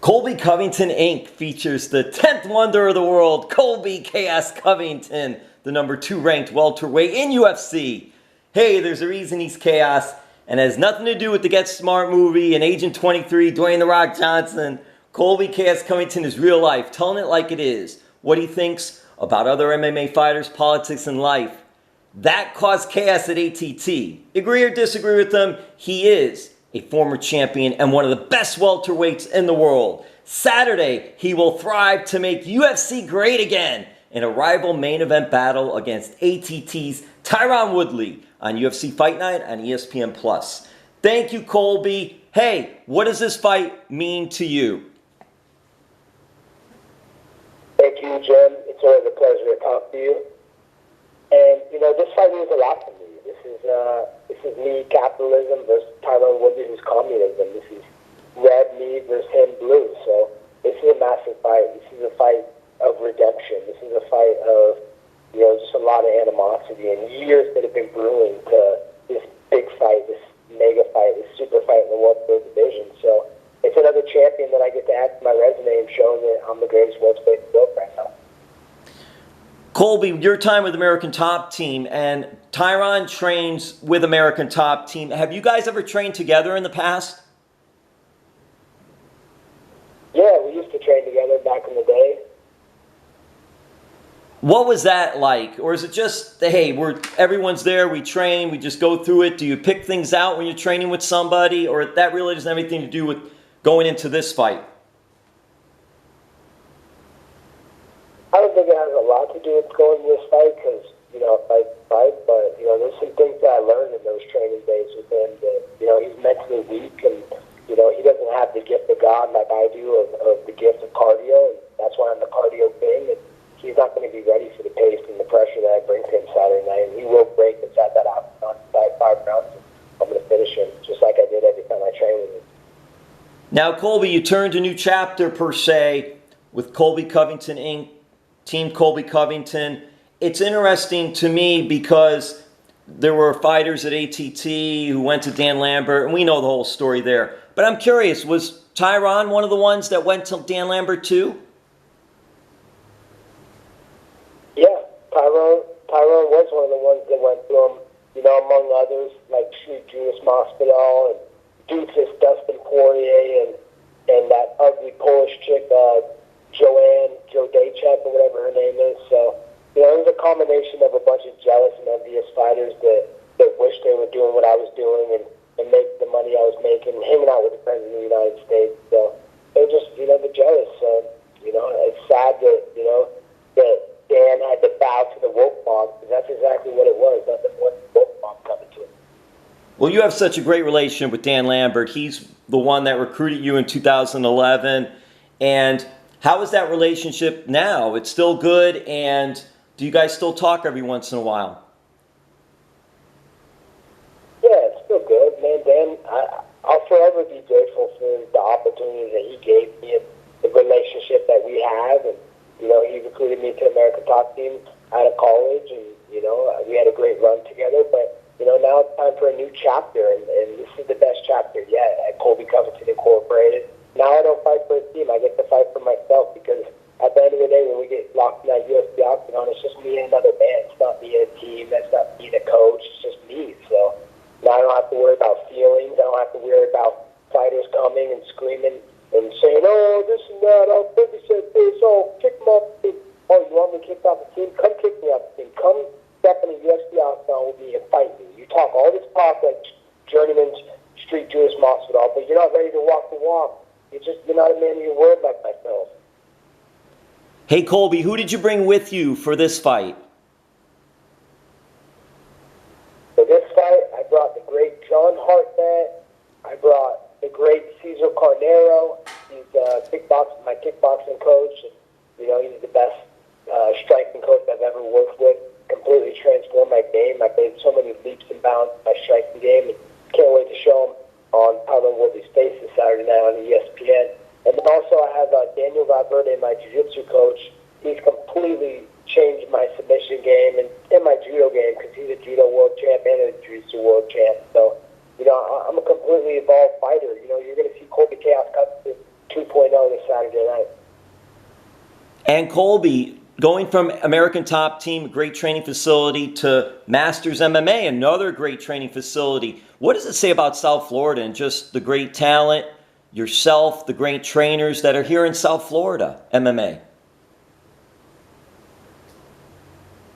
Colby Covington Inc. features the 10th wonder of the world, Colby Chaos Covington, the number 2 ranked welterweight in UFC. Hey, there's a reason he's Chaos, and it has nothing to do with the Get Smart movie and Agent 23, Dwayne "The Rock" Johnson. Colby Chaos Covington is real life, telling it like it is, what he thinks about other MMA fighters, politics, and life. That caused chaos at ATT. Agree or disagree with him, he is a former champion and one of the best welterweights in the world. Saturday, he will thrive to make UFC great again in a rival main event battle against ATT's Tyron Woodley on UFC Fight Night on ESPN+. Thank you, Colby. Hey, what does this fight mean to you? Thank you, Jim. It's always a pleasure to talk to you. And, this fight means a lot to me. This is me, capitalism, versus Tyron Woodley, who's communism. This is red, me versus him, blue. So this is a massive fight. This is a fight of redemption. This is a fight of, just a lot of animosity and years that have been brewing to this big fight, this mega fight, this super fight in the welterweight division. So it's another champion that I get to add to my resume and showing that I'm the greatest welterweight in the world right now. Colby, your time with American Top Team, and Tyron trains with American Top Team. Have you guys ever trained together in the past? Yeah, we used to train together back in the day. What was that like? Or is it just, hey, everyone's there, we train, we just go through it? Do you pick things out when you're training with somebody? Or that really doesn't have anything to do with going into this fight? I don't think it has a lot to do with going to this fight because, fight, but, there's some things that I learned in those training days with him that, he's mentally weak and, he doesn't have the gift of God like I do of the gift of cardio, and that's why I'm the cardio king, and he's not going to be ready for the pace and the pressure that I bring to him Saturday night, and he will break inside that outside 5 rounds, and I'm going to finish him just like I did every time I train with him. Now, Colby, you turned a new chapter, per se, with Colby Covington Inc., Team Colby Covington. It's interesting to me because there were fighters at ATT who went to Dan Lambert, and we know the whole story there. But I'm curious, was Tyron one of the ones that went to Dan Lambert too? Yeah, Tyron was one of the ones that went to him, among others, like Street Judas Masvidal and Ducis Dustin Poirier and that ugly Polish chick, Joe Daychek or whatever her name is. So, it was a combination of a bunch of jealous and envious fighters that wish they were doing what I was doing and make the money I was making, hanging out with the President of the United States. So, they're just, they're jealous. So, it's sad that, that Dan had to bow to the woke mob, because that's exactly what it was. Nothing but the woke mob coming to him. Well, you have such a great relationship with Dan Lambert. He's the one that recruited you in 2011. And how is that relationship now? It's still good, and do you guys still talk every once in a while? Yeah, it's still good, man. Dan, I'll forever be grateful for the opportunity that he gave me and the relationship that we have. And, he recruited me to American Top Team out of college, and, we had a great run together. But, now it's time for a new chapter, and this is the best chapter yet at Colby Covington Incorporated. Now I don't fight for a team. I get to fight for myself, because at the end of the day, when we get locked in that UFC octagon, it's just me and another man. It's not me and a team. That's not me and a coach. It's just me. So now I don't have to worry about feelings. I don't have to worry about fighters coming and screaming and saying, oh, this and that. Oh, 50 said this. Oh, kick him off the team. Oh, you want me to kick off the team? Come kick me off the team. Come step in the UFC octagon with me and fight me. You talk all this talk like journeyman Street Judas Masvidal, but you're not ready to walk the walk. You're not a man of your word like myself. Hey, Colby, who did you bring with you for this fight? For this fight, I brought the great John Hartnett. I brought the great Cesar Carnero. He's my kickboxing coach. And, he's the best striking coach I've ever worked with. Completely transformed my game. I made so many leaps and bounds in my striking game. And can't wait to show him on Tyron Woodley's face this Saturday night on ESPN. And then also I have Daniel Valverde, my jiu-jitsu coach. He's completely changed my submission game and my judo game, because he's a judo world champ and a jiu-jitsu world champ. So, I'm a completely evolved fighter. You're going to see Colby Chaos Covington 2.0 this Saturday night. And Colby, going from American Top Team, great training facility, to Masters MMA, another great training facility. What does it say about South Florida and just the great talent, yourself, the great trainers that are here in South Florida, MMA?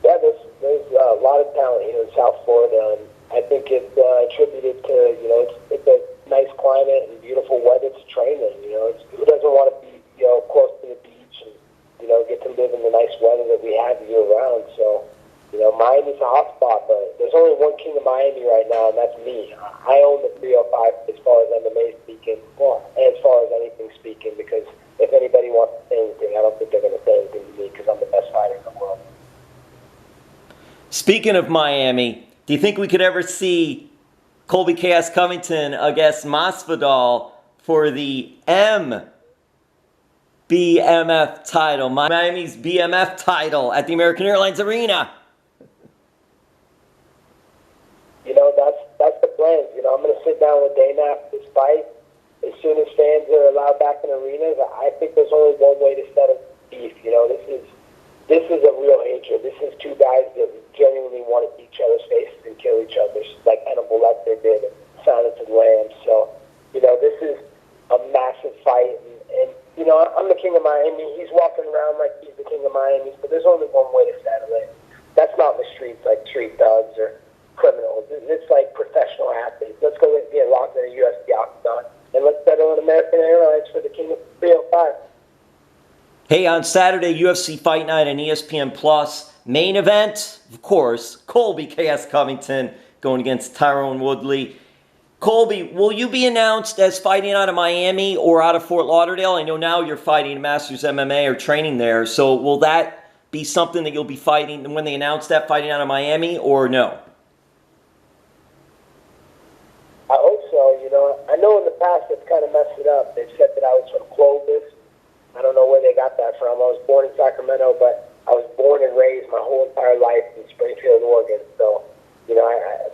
Yeah, there's a lot of talent here in South Florida, and I think it's attributed to, it's a nice climate and beautiful weather to train in. Who doesn't want to be, close to the beach and, get to live in the nice weather that we have year round. So, Miami's a hot spot, but there's only one king of Miami right now, and that's me. I own the 305 as far as MMA speaking, as far as anything speaking, because if anybody wants to say anything, I don't think they're going to say anything to me because I'm the best fighter in the world. Speaking of Miami, do you think we could ever see Colby Chaos Covington against Masvidal for the BMF title, Miami's BMF title at the American Airlines Arena? That's the plan. I'm going to sit down with Dana after this fight. As soon as fans are allowed back in arenas, I think there's only one way to settle beef. This is a real hatred. This is two guys that genuinely want to beat each other's faces and kill each other, like Hannibal Lecter did in Silence of the Lambs. So, this is a massive fight. And I'm the king of Miami. He's walking around like he's the king of Miami, but there's only one way to settle it. That's not in the streets like street thugs or criminals. It's like professional athletes. Let's go get locked in a UFC octagon, and let's settle in American Airlines for the king of 305. Hey, on Saturday, UFC Fight Night on ESPN Plus. Main event, of course, Colby Chaos Covington going against Tyron Woodley. Colby, will you be announced as fighting out of Miami or out of Fort Lauderdale? I know now you're fighting Masters MMA or training there, so will that be something that you'll be fighting when they announce that, fighting out of Miami, or no? I hope so. I know in the past it's kind of messed it up. They've said that I was from Clovis. I don't know where they got that from. I was born in Sacramento, but I was born and raised my whole entire life in Springfield, Oregon. So,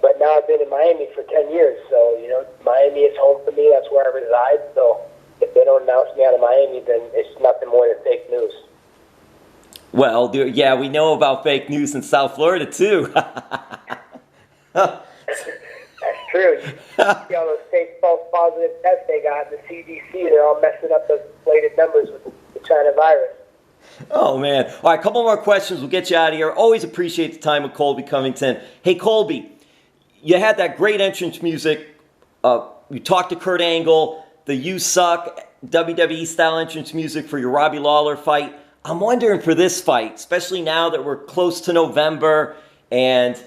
but now I've been in Miami for 10 years. So, Miami is home for me. That's where I reside. So if they don't announce me out of Miami, then it's nothing more than fake news. Well, yeah, we know about fake news in South Florida, too. That's true. You see all those fake false positive tests they got in the CDC. They're all messing up those inflated numbers with the China virus. Oh, man. All right, a couple more questions. We'll get you out of here. Always appreciate the time with Colby Covington. Hey, Colby, you had that great entrance music. You talked to Kurt Angle, the You Suck WWE-style entrance music for your Robbie Lawler fight. I'm wondering for this fight, especially now that we're close to November and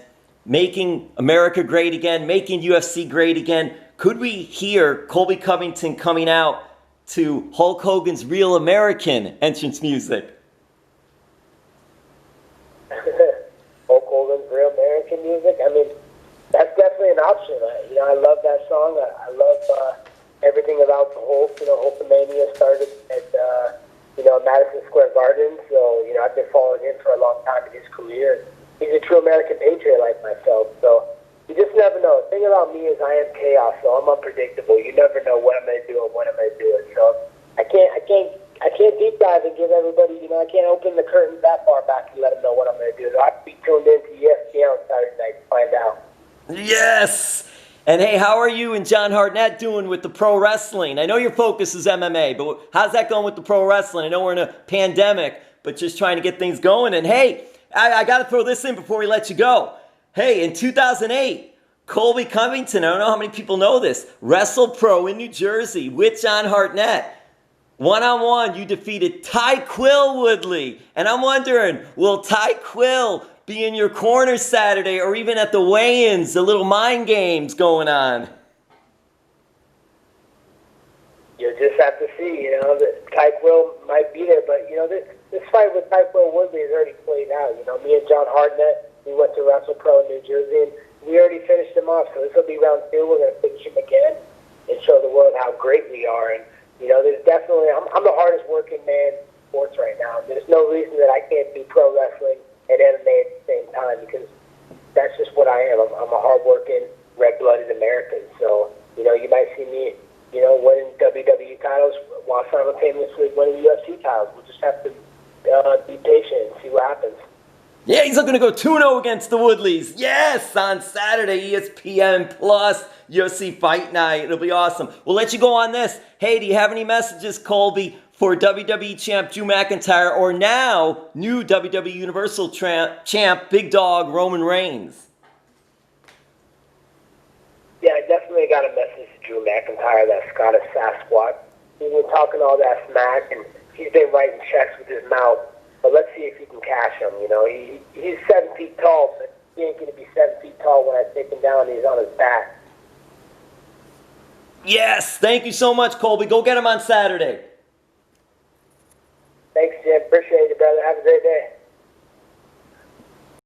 making America great again, making UFC great again, could we hear Colby Covington coming out to Hulk Hogan's Real American entrance music? Hulk Hogan's Real American music? I mean, that's definitely an option. I love that song. I love everything about the Hulk. Hulkamania started at, Madison Square Garden. So, I've been following him for a long time in his career. He's a true American patriot like myself. So, you just never know. The thing about me is I am chaos, so I'm unpredictable. You never know what I'm going to do and when I'm going to do it. So, I can't deep dive and give everybody, I can't open the curtains that far back and let them know what I'm going to do. So I have to be tuned in to ESPN on Saturday night to find out. Yes! And hey, how are you and John Hartnett doing with the pro wrestling? I know your focus is MMA, but how's that going with the pro wrestling? I know we're in a pandemic, but just trying to get things going. And hey, I got to throw this in before we let you go. Hey, in 2008, Colby Covington, I don't know how many people know this, Wrestle Pro in New Jersey with John Hartnett. One-on-one, you defeated Tyron Woodley. And I'm wondering, will Tyron be in your corner Saturday or even at the weigh-ins, the little mind games going on? You'll just have to see, that Tyron might be there. But, this fight with Tyron Woodley has already played out. Me and John Hartnett, we went to Wrestle Pro in New Jersey, and we already finished him off. So this will be round 2. We're going to finish him again and show the world how great we are. And, there's definitely, I'm the hardest working man in sports right now. There's no reason that I can't do pro wrestling and MMA at the same time because that's just what I am. I'm a hard-working, red-blooded American. So, you might see me, winning WWE titles while while simultaneously winning UFC titles. We'll just have to be patient and see what happens. Yeah, he's looking to go 2-0 against the Woodleys. Yes, on Saturday, ESPN Plus, UFC Fight Night. It'll be awesome. We'll let you go on this. Hey, do you have any messages, Colby, for WWE champ Drew McIntyre or now new WWE Universal champ Big Dog Roman Reigns? Yeah, I definitely got a message to Drew McIntyre, that Scottish Sasquatch. He's been talking all that smack, and he's been writing checks with his mouth. But let's see if he can cash him. You know, he's 7 feet tall, but he ain't going to be 7 feet tall when I take him down and he's on his back. Yes, thank you so much, Colby. Go get him on Saturday. Thanks, Jim. Appreciate it, brother. Have a great day.